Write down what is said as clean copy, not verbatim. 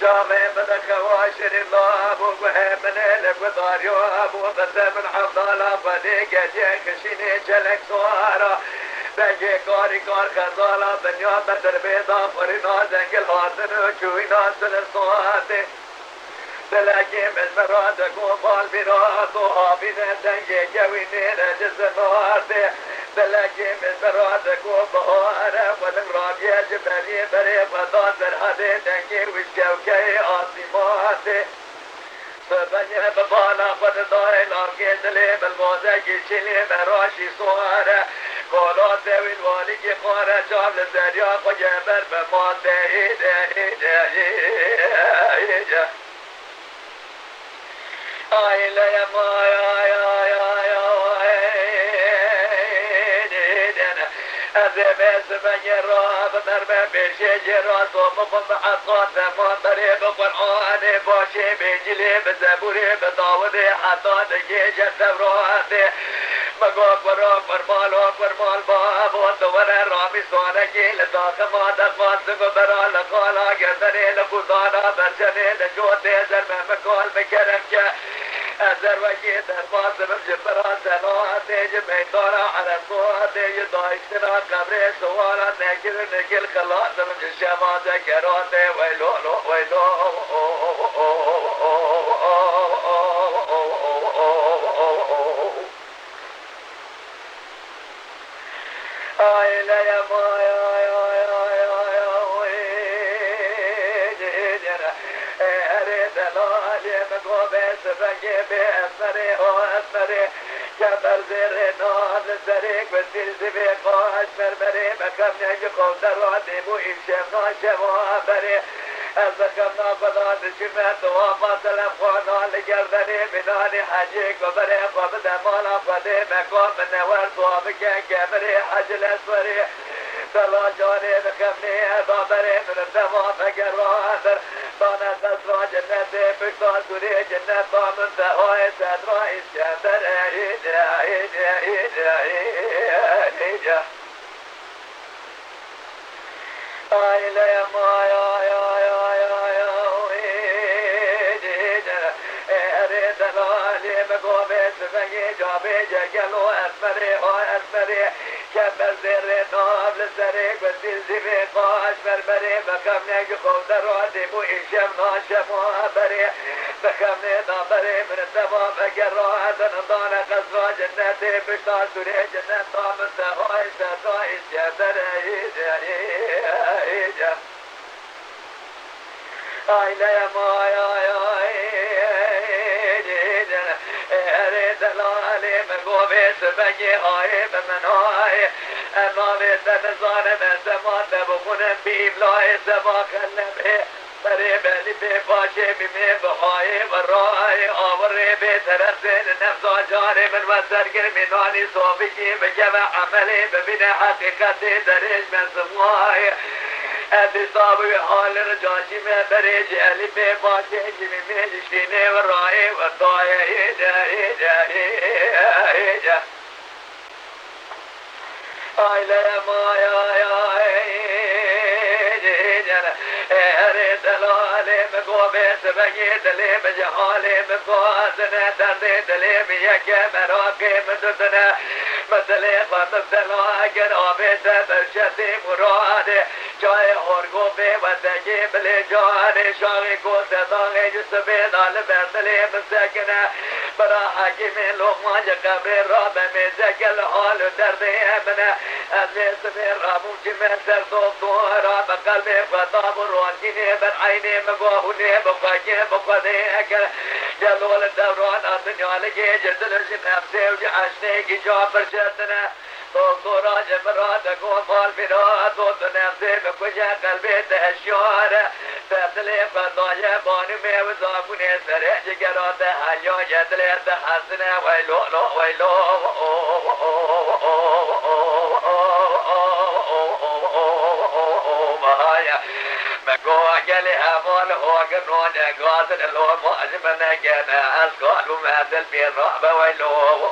شامي من خواشر الله وهم لك وداريو ابو بس من حفظالا فديك خشيني جلك سوارا بنجي كاري كار خزالا بنيا بدر بيضا فرنا زنقل هاتن وشوي ناس الصواتي دلقي من مرادك وفال براد وهابين دنجي جويني رجز النوارتي دلقي من مرادك وبهارة والمراد يجبني بري فضاطر هذي دنجي والشوكي عاصماتي فبني ببالا قد ضاي لاركي دلي بالموزك شلي مراشي صوارة قولات ذوي الوالي قارة جاب للزريا وجبر بمات ايده آي لا يا ما أذبز من يراب مرمى بشجر راسهم بحصات ما طريق قرآن باشي بجلي بزبوري بداودي حتى دقيج التوراتي مقاك وراك مرمال باب ودور رامي صانكي لداخ ما دقات سقبرا لقالا قدري لقضانا برجني لجوتي زرمى مقال بكرمك أزر وجيد الماس بجبران سنواتي جميطانا على صواتي يضايق سنا قبري سوالا نكل خلاص من الشمال ذكراتي ويلو آي لا يا أسمري جبل زير ناد زريق بسير زبيق أشمر بري مكم نجقو دراتي مو إبشم ناشم بري أزكم ناقضات شمت وما سلم خوانا لقردني مناني حجيك وبري وبدا مالا قدي مكم من نور صوابك كبري حجل أسوري سلا جاني مكمني بابري من الدماء فقر وآثر طانا تسرى جنتي بكتار سوري جنت طامن تهوي سدرا إسكندر آي لا يا ما أريد العالي مقومي سفنجي جابي جقلو أسمري كبر زير ناب للزريق بسير زبيق أشمر بري بكمني قوم دراتي مو إشم ناشم بري بكمني نابري من الدماء فقر نضانا قصرا جنتي بشتار سوري جنت طامن تهوي سدرا إسكندر آي لا يا ما أريد العالي من قومي سبقي هاي بمن هاي أما بيتن ظالم زمان ببخون بإبلاء زمان خلمه بريب اللي بباشي بمي بخاي والرأي آوري بترسل نفسه جاري من وزرقر مناني صوفيكي بجمع عملي ببنى حقيقتي دريج من سمواي أبي صابي حال رجاشي من بريج اللي بباشي جمي مجشيني والرأي والضايا آي لا يا ما أريد العالي مقومي سبقي دلي بجحالي مقوازنا دردي دلي بيك مراقي مددنا مثلي فمثل واقر آبيت برشتي مرادي جاي هرقو بي وتجي بلي جاني شاغي قوت داغي جسبي دال بردلي مسكنا برا حكيمي لغمان جقبري رابع مزك الحال دردي امنا أزلي سمير راموشي من سرطوب دورا بقلبي فطاب روانتيني بر عيني مقواهوني بقاكي بقاذي أكل جلول الدوران الدنيا لكي جردلش نفسي وجعشني كي جابر شدنا دكتورا جمرات قوم بالبنات ونفسي بكجا قلبي تهشيار تبدلي فضايا بانو ميوزاكوني سريع جقرات هليو يدلي تحسنا ويلو مقوى قلي همون وقنون قاتل لو مؤجمنا كنا أسقال ومثل بالرعب ويلو